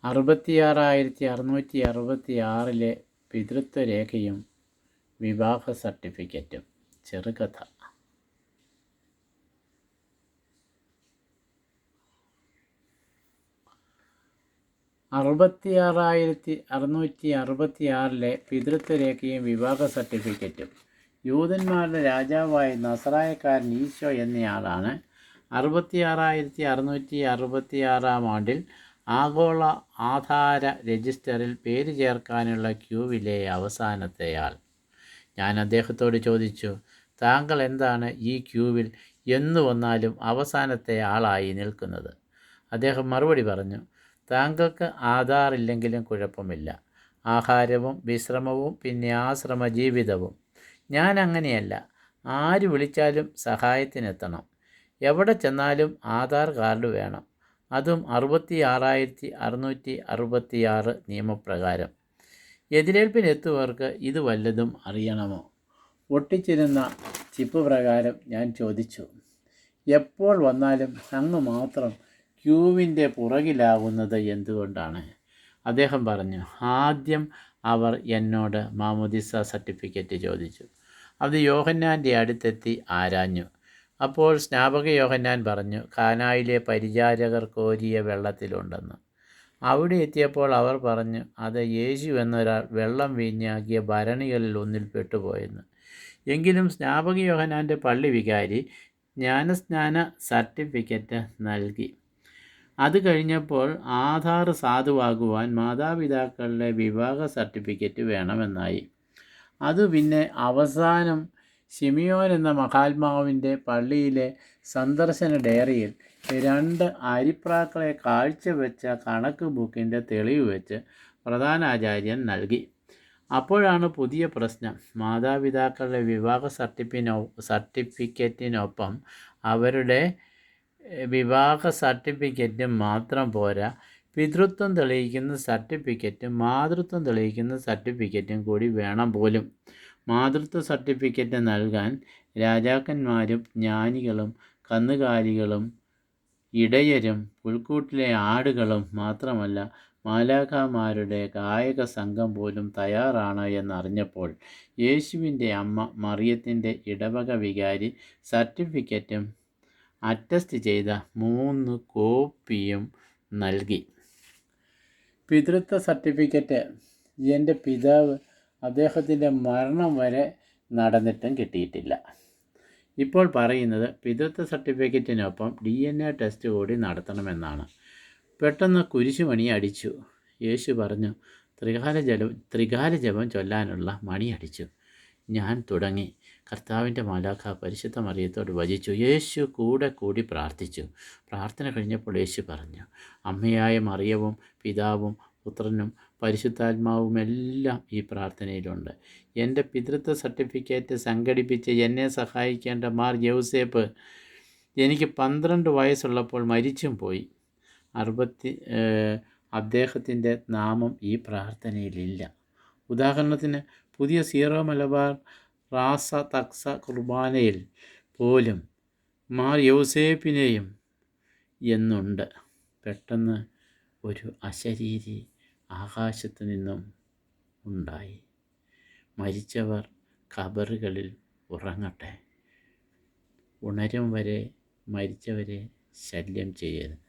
6666 പിതൃത്വ രേഖയും വിവാഹ സർട്ടിഫിക്കറ്റും. ചെറുകഥ. 6666 പിതൃത്വ രേഖയും വിവാഹ സർട്ടിഫിക്കറ്റും. യൂതന്മാരുടെ രാജാവായ നസറായക്കാരൻ ഈശോ എന്നയാളാണ് 6666 ആണ്ടിൽ ആഗോള ആധാര രജിസ്റ്ററിൽ പേര് ചേർക്കാനുള്ള ക്യൂവിലെ അവസാനത്തെയാൾ. ഞാൻ അദ്ദേഹത്തോട് ചോദിച്ചു, താങ്കൾ എന്താണ് ഈ ക്യൂവിൽ എന്നു വന്നാലും അവസാനത്തെ ആളായി നിൽക്കുന്നത്? അദ്ദേഹം മറുപടി പറഞ്ഞു, താങ്കൾക്ക് ആധാർ ഇല്ലെങ്കിലും കുഴപ്പമില്ല, ആഹാരവും വിശ്രമവും പിന്നെ ആശ്രമ ജീവിതവും. ഞാൻ അങ്ങനെയല്ല, ആര് വിളിച്ചാലും സഹായത്തിനെത്തണം, എവിടെ ചെന്നാലും ആധാർ കാർഡ് വേണം, അതും 6666 നിയമപ്രകാരം. എതിരേൽപ്പിനെത്തുവർക്ക് ഇത് വല്ലതും അറിയണമോ? ഒട്ടിച്ചിരുന്ന ചിപ്പ് പ്രകാരം ഞാൻ ചോദിച്ചു, എപ്പോൾ വന്നാലും അങ്ങ് മാത്രം ക്യൂവിൻ്റെ പുറകിലാകുന്നത് എന്തുകൊണ്ടാണ്? അദ്ദേഹം പറഞ്ഞു, ആദ്യം അവർ എന്നോട് മാമോദിസ സർട്ടിഫിക്കറ്റ് ചോദിച്ചു. അത് യോഹന്നാൻ്റെ അടുത്തെത്തി ആരാഞ്ഞു. അപ്പോൾ സ്നാപക യോഹന്നാൻ പറഞ്ഞു, കാനായിലെ പരിചാരകർ കോരിയ വെള്ളത്തിലുണ്ടെന്ന്. അവിടെ എത്തിയപ്പോൾ അവർ പറഞ്ഞു, അത് യേശു എന്നൊരാൾ വെള്ളം വീഞ്ഞാക്കിയ ഭരണികളിൽ ഒന്നിൽ പെട്ടുപോയെന്ന്. എങ്കിലും സ്നാപക യോഹന്നാൻ്റെ പള്ളി വികാരി ജ്ഞാനസ്നാന സർട്ടിഫിക്കറ്റ് നൽകി. അത് കഴിഞ്ഞപ്പോൾ ആധാർ സാധുവാകുവാൻ മാതാപിതാക്കളുടെ വിവാഹ സർട്ടിഫിക്കറ്റ് വേണമെന്നായി. അത് പിന്നെ അവസാനം ശിമിയോൻ എന്ന മഹാത്മാവിൻ്റെ പള്ളിയിലെ സന്ദർശന ഡയറിയിൽ 2 അരിപ്രാക്കളെ കാഴ്ചവെച്ച കണക്ക് ബുക്കിൻ്റെ തെളിവ് വെച്ച് പ്രധാനാചാര്യൻ നൽകി. അപ്പോഴാണ് പുതിയ പ്രശ്നം. മാതാപിതാക്കളുടെ വിവാഹ സർട്ടിഫിക്കറ്റിനൊപ്പം അവരുടെ വിവാഹ സർട്ടിഫിക്കറ്റും മാത്രം പോരാ, പിതൃത്വം തെളിയിക്കുന്ന സർട്ടിഫിക്കറ്റും മാതൃത്വം തെളിയിക്കുന്ന സർട്ടിഫിക്കറ്റും കൂടി വേണം പോലും. മാതൃത്വ സർട്ടിഫിക്കറ്റ് നൽകാൻ രാജാക്കന്മാരും ജ്ഞാനികളും കന്നുകാലികളും ഇടയരും പുൽക്കൂട്ടിലെ ആടുകളും മാത്രമല്ല, മാലാഖമാരുടെ ഗായക സംഘം പോലും തയ്യാറാണ് എന്നറിഞ്ഞപ്പോൾ യേശുവിൻ്റെ അമ്മ മറിയത്തിൻ്റെ ഇടവക വികാരി സർട്ടിഫിക്കറ്റും അറ്റസ്റ്റ് ചെയ്ത 3 കോപ്പിയും നൽകി. പിതൃത്വ സർട്ടിഫിക്കറ്റ് എൻ്റെ പിതാവ് അദ്ദേഹത്തിൻ്റെ മരണം വരെ നടന്നിട്ടും കിട്ടിയിട്ടില്ല. ഇപ്പോൾ പറയുന്നത് പിതൃത്വ സർട്ടിഫിക്കറ്റിനൊപ്പം DNA ടെസ്റ്റ് കൂടി നടത്തണമെന്നാണ്. പെട്ടെന്ന് കുരിശുമണി അടിച്ചു. യേശു പറഞ്ഞു, ത്രികാല ജപം ചൊല്ലാനുള്ള മണി അടിച്ചു. ഞാൻ തുടങ്ങി. കർത്താവിൻ്റെ മാലാഖ പരിശുദ്ധ മറിയത്തോട് വചിച്ചു. യേശു കൂടി പ്രാർത്ഥിച്ചു. പ്രാർത്ഥന കഴിഞ്ഞപ്പോൾ യേശു പറഞ്ഞു, അമ്മയായ മറിയവും പിതാവും പുത്രനും പരിശുദ്ധാത്മാവുമെല്ലാം ഈ പ്രാർത്ഥനയിലുണ്ട്. എൻ്റെ പിതൃത്വ സർട്ടിഫിക്കറ്റ് സംഘടിപ്പിച്ച് എന്നെ സഹായിക്കേണ്ട മാർ യൗസേപ്പ് എനിക്ക് 12 വയസ്സുള്ളപ്പോൾ മരിച്ചും പോയി. അദ്ദേഹത്തിൻ്റെ നാമം ഈ പ്രാർത്ഥനയിലില്ല. ഉദാഹരണത്തിന്, പുതിയ സീറോ മലബാർ റാസ തക്സ കുർബാനയിൽ പോലും മാർ യൗസേപ്പിനെയും എന്നുണ്ട്. പെട്ടെന്ന് ഒരു അശരീരി ആകാശത്തു നിന്നും ഉണ്ടായി. മരിച്ചവർ ഖബറുകളിൽ ഉറങ്ങട്ടെ, ഉണരും വരെ മരിച്ചവരെ ശല്യം ചെയ്യരുത്.